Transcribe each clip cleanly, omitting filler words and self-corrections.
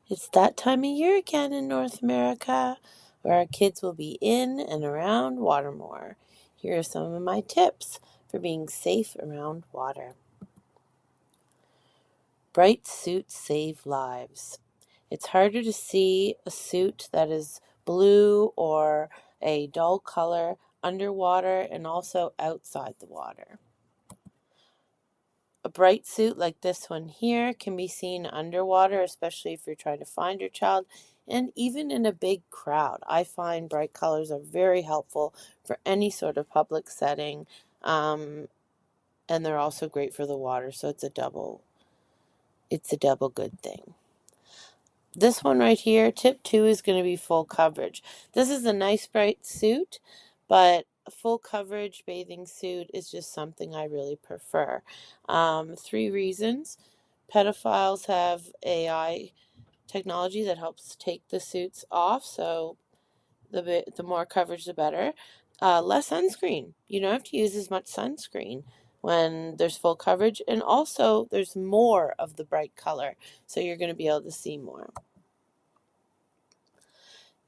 It's that time of year again in North America where our kids will be in and around water more. Here are some of my tips for being safe around water. Bright suits save lives. It's harder to see a suit that is blue or a dull color underwater and also outside the water. A bright suit like this one here can be seen underwater, especially if you're trying to find your child, and even in a big crowd. I find bright colors are very helpful for any sort of public setting, and they're also great for the water, so it's a double good thing. This one right here, tip 2, is going to be full coverage. This is a nice bright suit, but a full coverage bathing suit is just something I really prefer. 3 reasons. Pedophiles have AI technology that helps take the suits off, so the more coverage, the better. Less sunscreen. You don't have to use as much sunscreen when there's full coverage, and also there's more of the bright color, so you're going to be able to see more.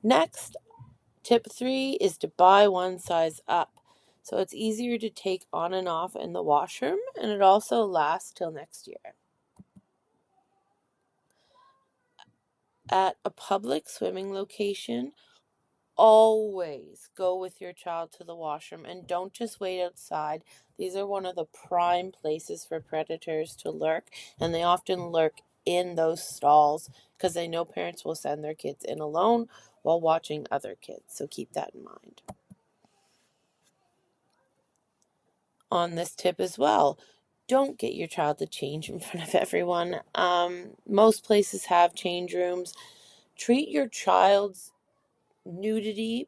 Next, tip 3 is to buy one size up. So it's easier to take on and off in the washroom, and it also lasts till next year. At a public swimming location, always go with your child to the washroom and don't just wait outside. These are one of the prime places for predators to lurk, and they often lurk in those stalls because they know parents will send their kids in alone while watching other kids. So keep that in mind. On this tip as well, don't get your child to change in front of everyone. Most places have change rooms. Treat your child's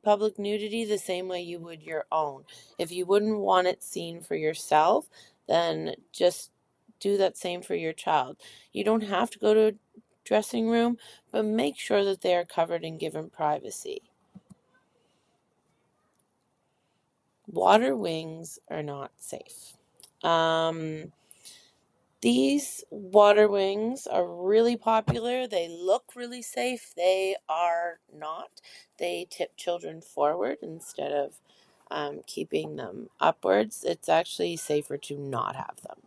public nudity, the same way you would your own. If you wouldn't want it seen for yourself, then just do that same for your child. You don't have to go to a dressing room, but make sure that they are covered and given privacy. Water wings are not safe. These water wings are really popular. They look really safe. They are not. They tip children forward instead of keeping them upwards. It's actually safer to not have them.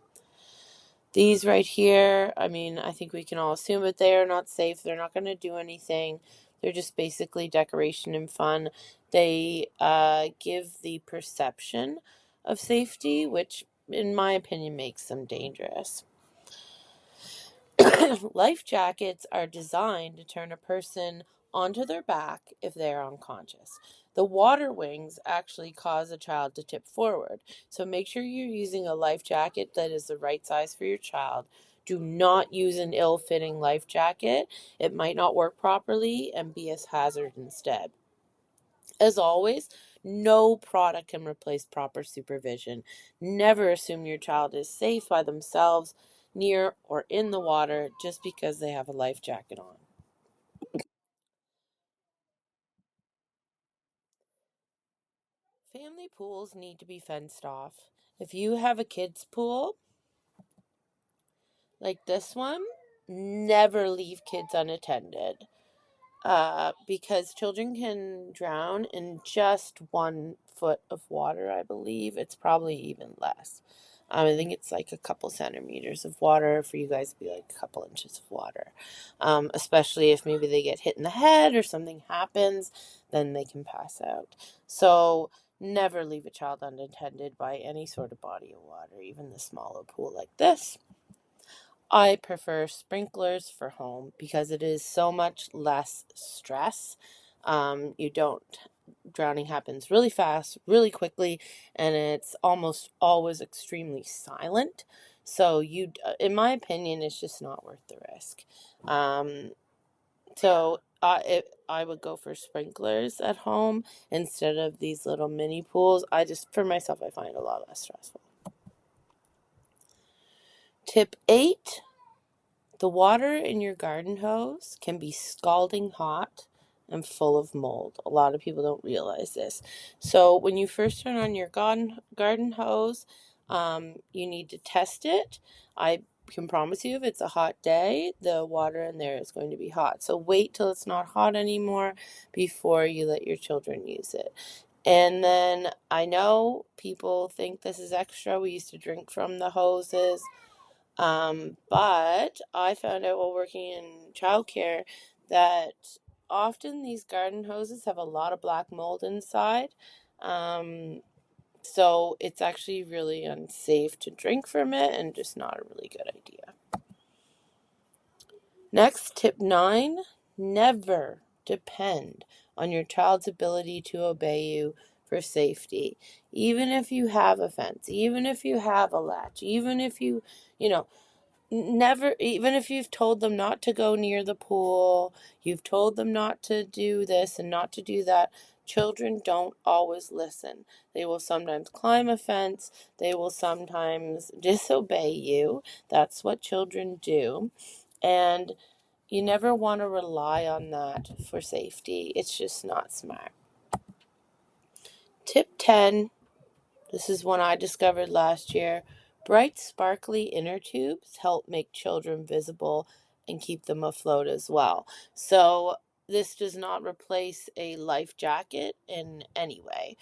These right here, I think we can all assume that they are not safe. They're not going to do anything. They're just basically decoration and fun. They give the perception of safety, which in my opinion makes them dangerous. Life jackets are designed to turn a person onto their back if they are unconscious. The water wings actually cause a child to tip forward. So make sure you're using a life jacket that is the right size for your child. Do not use an ill-fitting life jacket. It might not work properly and be a hazard instead. As always, no product can replace proper supervision. Never assume your child is safe by themselves near or in the water just because they have a life jacket on. Family pools need to be fenced off. If you have a kids' pool like this one, never leave kids unattended. Because children can drown in just 1 foot of water, I believe. It's probably even less. I think it's like a couple centimeters of water. For you guys, to be like a couple inches of water. Especially if maybe they get hit in the head or something happens, then they can pass out. So never leave a child unattended by any sort of body of water, even the smaller pool like this. I prefer sprinklers for home because it is so much less stress. You don't, drowning happens really fast, really quickly, and it's almost always extremely silent. So in my opinion, it's just not worth the risk. I would go for sprinklers at home instead of these little mini pools. For myself, I find it a lot less stressful. Tip 8. The water in your garden hose can be scalding hot and full of mold. A lot of people don't realize this. So when you first turn on your garden hose, you need to test it. I can promise you if it's a hot day, the water in there is going to be hot. So wait till it's not hot anymore before you let your children use it. And then I know people think this is extra. We used to drink from the hoses. But I found out while working in childcare that often these garden hoses have a lot of black mold inside. So it's actually really unsafe to drink from it and just not a really good idea. Next, tip 9, never depend on your child's ability to obey you for safety. Even if you have a fence, even if you have a latch, even if you know, never, even if you've told them not to go near the pool, you've told them not to do this and not to do that, children don't always listen. They will sometimes climb a fence, they will sometimes disobey you. That's what children do. And you never want to rely on that for safety. It's just not smart. Tip 10. This is one I discovered last year. Bright, sparkly inner tubes help make children visible and keep them afloat as well. So this does not replace a life jacket in any way,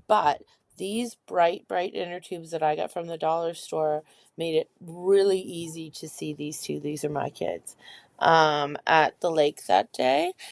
but these bright inner tubes that I got from the dollar store made it really easy to see these two. These are my kids at the lake that day.